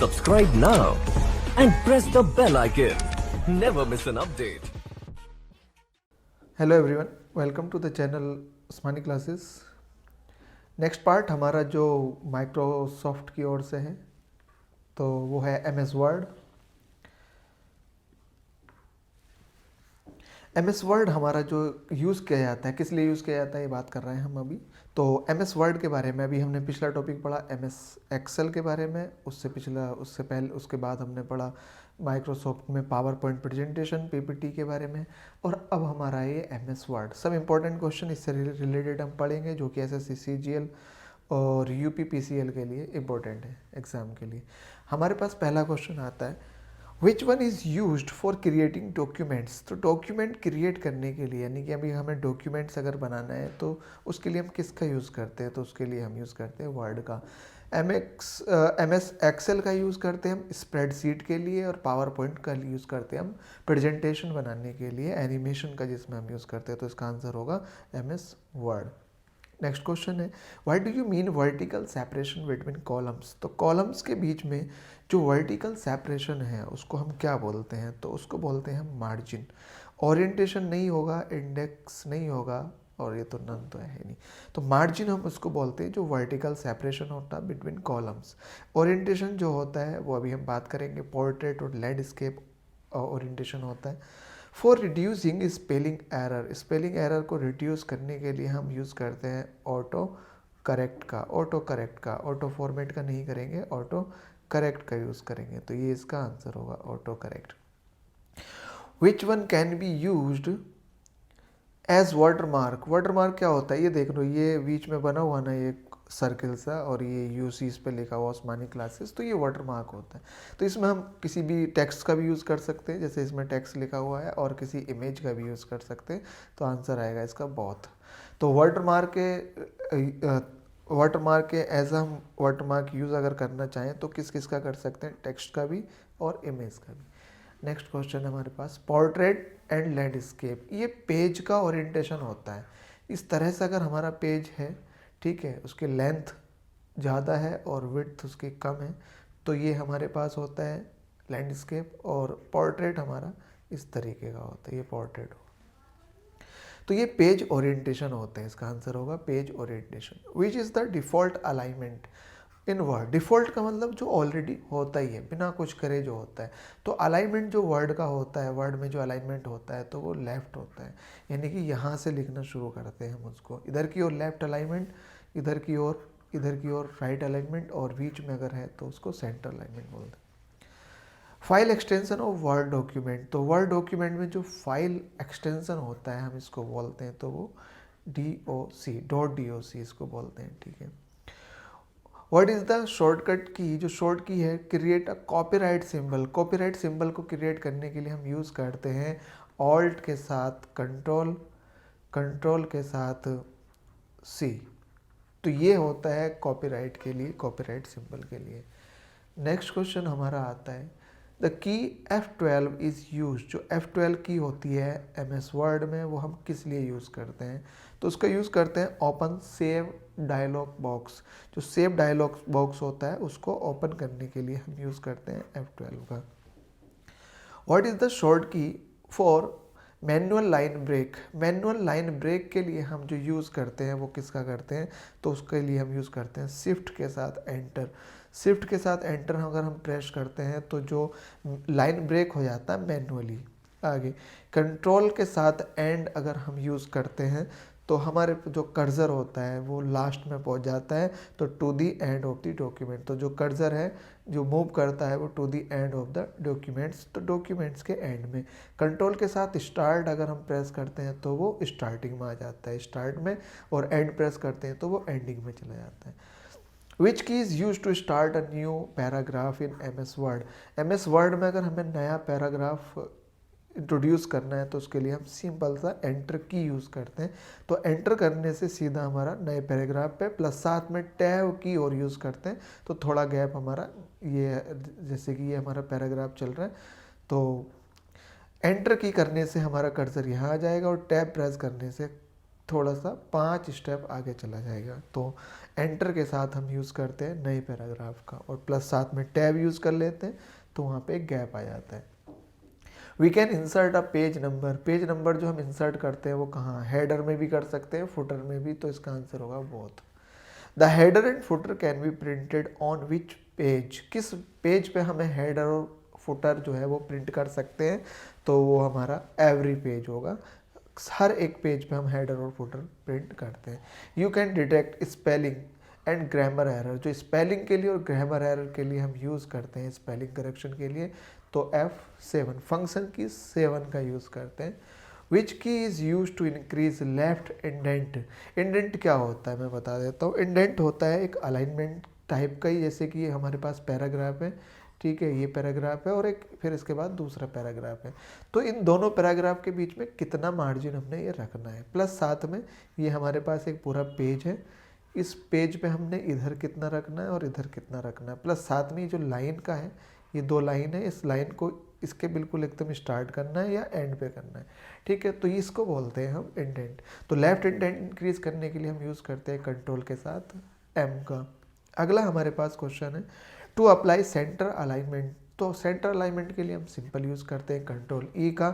Subscribe now and press the bell icon. Never miss an update. Hello everyone, welcome to the channel Usmani classes. Next part हमारा जो Microsoft की ओर से है तो वो है एमएस वर्ड। एमएस वर्ड हमारा जो यूज़ किया जाता है, किस लिए यूज़ किया जाता है, ये बात कर रहे हैं हम अभी। तो एमएस वर्ड के बारे में अभी हमने पिछला टॉपिक पढ़ा एमएस एक्सेल के बारे में, उससे पहले उसके बाद हमने पढ़ा माइक्रोसॉफ्ट में पावर पॉइंट प्रेजेंटेशन पीपीटी के बारे में, और अब हमारा ये एमएस वर्ड। सब इंपॉर्टेंट क्वेश्चन इससे रिलेटेड हम पढ़ेंगे जो कि एसएससी सीजीएल और यूपीपीसीएल के लिए इम्पोर्टेंट है एग्ज़ाम के लिए। हमारे पास पहला क्वेश्चन आता है, which one is used for creating documents. तो डॉक्यूमेंट क्रिएट करने के लिए, यानी कि अभी हमें डॉक्यूमेंट्स अगर बनाना है तो उसके लिए हम किसका यूज़ करते हैं, तो उसके लिए हम यूज़ करते हैं वर्ड का। एमएस एक्सेल का यूज़ करते हैं हम स्प्रेडशीट के लिए, और पावर पॉइंट का यूज़ करते हैं हम प्रेजेंटेशन बनाने के लिए, एनिमेशन का जिसमें हम यूज़ करते हैं। तो इसका आंसर होगा एमएस वर्ड। नेक्स्ट क्वेश्चन है, what do you mean vertical separation between columns. तो कॉलम्स के बीच में जो वर्टिकल सेपरेशन है उसको हम क्या बोलते हैं, तो उसको बोलते हैं हम मार्जिन। ओरिएंटेशन नहीं होगा, इंडेक्स नहीं होगा, और ये तो नन तो है ही नहीं, तो मार्जिन हम उसको बोलते हैं जो वर्टिकल सेपरेशन होता है बिटवीन कॉलम्स। ओरिएंटेशन जो होता है वो अभी हम बात करेंगे, पोर्ट्रेट और लैंडस्केप ओरिएंटेशन होता है। For reducing spelling error, spelling error को रिड्यूस करने के लिए हम यूज़ करते हैं ऑटो करेक्ट का, ऑटो फॉर्मेट का नहीं करेंगे, ऑटो करेक्ट का यूज़ करेंगे। तो ये इसका आंसर होगा auto correct. Which one can be used as watermark. Watermark क्या होता है, ये देख लो, ये बीच में बना हुआ ना ये सर्किल सा, और ये यूसी इस पे लिखा हुआ उस्मानी क्लासेस, तो ये वाटरमार्क होता है। तो इसमें हम किसी भी टेक्स्ट का भी यूज़ कर सकते हैं, जैसे इसमें टेक्स्ट लिखा हुआ है, और किसी इमेज का भी यूज़ कर सकते हैं। तो आंसर आएगा इसका बोथ। तो वाटरमार्क के एज हम वाटरमार्क यूज़ अगर करना चाहें तो किस किस का कर सकते हैं, टेक्स्ट का भी और इमेज का भी। नेक्स्ट क्वेश्चन है हमारे पास, पोर्ट्रेट एंड लैंडस्केप। ये पेज का ओरिएंटेशन होता है। इस तरह से अगर हमारा पेज है, ठीक है, उसकी लेंथ ज़्यादा है और विड्थ उसकी कम है, तो ये हमारे पास होता है लैंडस्केप। और पोर्ट्रेट हमारा इस तरीके का होता है, ये पोर्ट्रेट हो, तो ये पेज ओरिएंटेशन होते हैं। इसका आंसर होगा page orientation. Which is the default alignment in word. Default का मतलब जो ऑलरेडी होता ही है, बिना कुछ करे जो होता है। तो अलाइनमेंट जो वर्ड का होता है, वर्ड में जो अलाइनमेंट होता है तो वो लेफ़्ट होता है, यानी कि यहाँ से लिखना शुरू करते हैं हम उसको, इधर की ओर लेफ़्ट अलाइनमेंट, इधर की ओर राइट अलाइनमेंट, और बीच में अगर है तो उसको सेंटर अलाइनमेंट बोलते हैं। File extension of word document. तो वर्ड डॉक्यूमेंट में जो फाइल एक्सटेंशन होता है हम इसको बोलते हैं, तो वो DOC इसको बोलते हैं, ठीक है। व्हाट इज़ द शॉर्टकट की, जो शॉर्ट की है, create a copyright symbol. Copyright symbol को क्रिएट करने के लिए हम यूज़ करते हैं ऑल्ट के साथ कंट्रोल के साथ C। तो ये होता है कॉपीराइट के लिए, कॉपीराइट सिंबल के लिए। नेक्स्ट क्वेश्चन हमारा आता है, the key F12 is use. जो F12 की होती है एमएस वर्ड में, वो हम किस लिए यूज़ करते हैं, तो उसका यूज़ करते हैं ओपन सेव डायलॉग बॉक्स। जो सेव डायलॉग बॉक्स होता है उसको ओपन करने के लिए हम यूज़ करते हैं F12 का। What is the short key for manual line break. Manual line break के लिए हम जो यूज़ करते हैं वो किसका करते हैं, तो उसके लिए हम यूज़ करते हैं शिफ्ट के साथ एंटर। शिफ्ट के साथ एंटर अगर हम प्रेस करते हैं तो जो लाइन ब्रेक हो जाता है मैनुअली। आगे कंट्रोल के साथ एंड अगर हम यूज़ करते हैं तो हमारे जो कर्सर होता है वो लास्ट में पहुंच जाता है, तो to the end of the document. तो जो कर्सर है जो मूव करता है वो to the end of the documents, तो डॉक्यूमेंट्स के एंड में। कंट्रोल के साथ स्टार्ट अगर हम प्रेस करते हैं तो वो स्टार्टिंग में आ जाता है, स्टार्ट में, और एंड प्रेस करते हैं तो वो एंडिंग में चला जाता है। Which key is use to start a new paragraph in MS Word. MS Word में अगर हमें नया पैराग्राफ इंट्रोड्यूस करना है तो उसके लिए हम सिंपल सा एंटर की यूज़ करते हैं। तो एंटर करने से सीधा हमारा नए पैराग्राफ पे, प्लस साथ में टैब की और यूज़ करते हैं, तो थोड़ा गैप हमारा, ये जैसे कि ये हमारा पैराग्राफ चल रहा है, तो एंटर की करने से हमारा कर्सर यहाँ आ जाएगा, और टैब प्रेस करने से थोड़ा सा 5 स्टेप आगे चला जाएगा। तो एंटर के साथ हम यूज़ करते हैं नए पैराग्राफ का, और प्लस साथ में टैब यूज़ कर लेते हैं, तो वहाँ पे एक गैप आ जाता है। We can insert a page number. Page number जो हम इंसर्ट करते हैं वो कहाँ, हेडर में भी कर सकते हैं, फुटर में भी, तो इसका आंसर होगा both. The header and footer can be printed on which page. किस पेज पे हमें हेडर और फुटर जो है वो प्रिंट कर सकते हैं, तो वो हमारा एवरी पेज होगा। हर एक पेज पे हम हेडर और फुटर प्रिंट करते हैं। You can detect spelling and grammar error. जो स्पेलिंग के लिए और ग्रामर एरर के लिए हम यूज़ करते हैं स्पेलिंग करेक्शन के लिए, तो F7 फंक्शन की 7 का यूज़ करते हैं। Which key is use to increase left indent. Indent क्या होता है मैं बता देता हूँ। इंडेंट होता है एक अलाइनमेंट टाइप का ही, जैसे कि हमारे पास पैराग्राफ है, ठीक है, ये पैराग्राफ है और एक फिर इसके बाद दूसरा पैराग्राफ है, तो इन दोनों पैराग्राफ के बीच में कितना मार्जिन हमने ये रखना है। प्लस साथ में ये हमारे पास एक पूरा पेज है, इस पेज पे हमने इधर कितना रखना है और इधर कितना रखना है। प्लस साथ में जो लाइन का है, ये 2 लाइन है, इस लाइन को इसके बिल्कुल एकदम स्टार्ट करना है या एंड पे करना है, ठीक है, तो इसको बोलते हैं हम इंडेंट। तो लेफ्ट इंडेंट इंक्रीज करने के लिए हम यूज़ करते हैं कंट्रोल के साथ M का। अगला हमारे पास क्वेश्चन है टू अप्लाई सेंटर अलाइनमेंट। तो सेंटर अलाइनमेंट के लिए हम सिंपल यूज़ करते हैं कंट्रोल E का।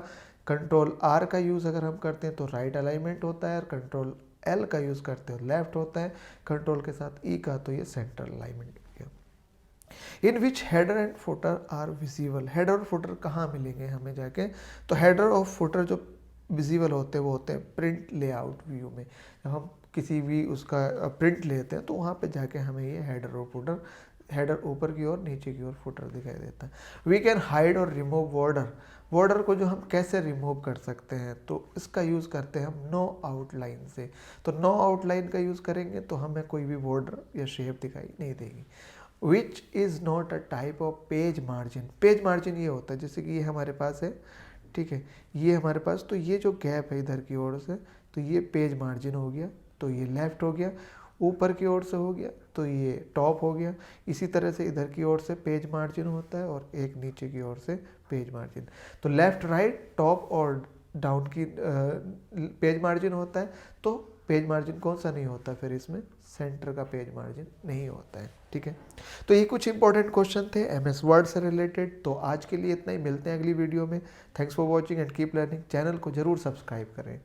कंट्रोल R का यूज़ अगर हम करते हैं तो राइट अलाइनमेंट होता है, और कंट्रोल L का यूज़ करते हैं लेफ्ट होता है, कंट्रोल के साथ E का, तो ये centre alignment. In which header and footer are visible. Header और फुटर कहाँ मिलेंगे हमें जाके, तो हेडर और फुटर जो विजिबल होते हैं वो होते हैं प्रिंट लेआउट व्यू में। जब हम किसी भी उसका प्रिंट लेते हैं तो वहाँ पे जाके हमें ये हेडर और फुटर, हेडर ऊपर की ओर, नीचे की ओर फुटर दिखाई देता है। वी कैन हाइड और रिमूव बॉर्डर। बॉर्डर को जो हम कैसे रिमूव कर सकते हैं, तो इसका यूज़ करते हैं हम नो आउटलाइन से। तो नो आउटलाइन का यूज़ करेंगे तो हमें कोई भी बॉर्डर या शेप दिखाई नहीं देगी। Which is not a type of page margin. Page margin ये होता है, जैसे कि ये हमारे पास है, ठीक है, ये हमारे पास, तो ये जो गैप है इधर की ओर से, तो ये पेज मार्जिन हो गया, तो ये लेफ्ट हो गया। ऊपर की ओर से हो गया तो ये टॉप हो गया। इसी तरह से इधर की ओर से पेज मार्जिन होता है और एक नीचे की ओर से पेज मार्जिन। तो लेफ्ट राइट टॉप और डाउन की पेज मार्जिन होता है। तो पेज मार्जिन कौन सा नहीं होता, फिर इसमें सेंटर का पेज मार्जिन नहीं होता है, ठीक है। तो ये कुछ इंपॉर्टेंट क्वेश्चन थे MS वर्ड से रिलेटेड। तो आज के लिए इतना ही, मिलते हैं अगली वीडियो में। Thanks for watching and keep learning. Channel को जरूर सब्सक्राइब करें।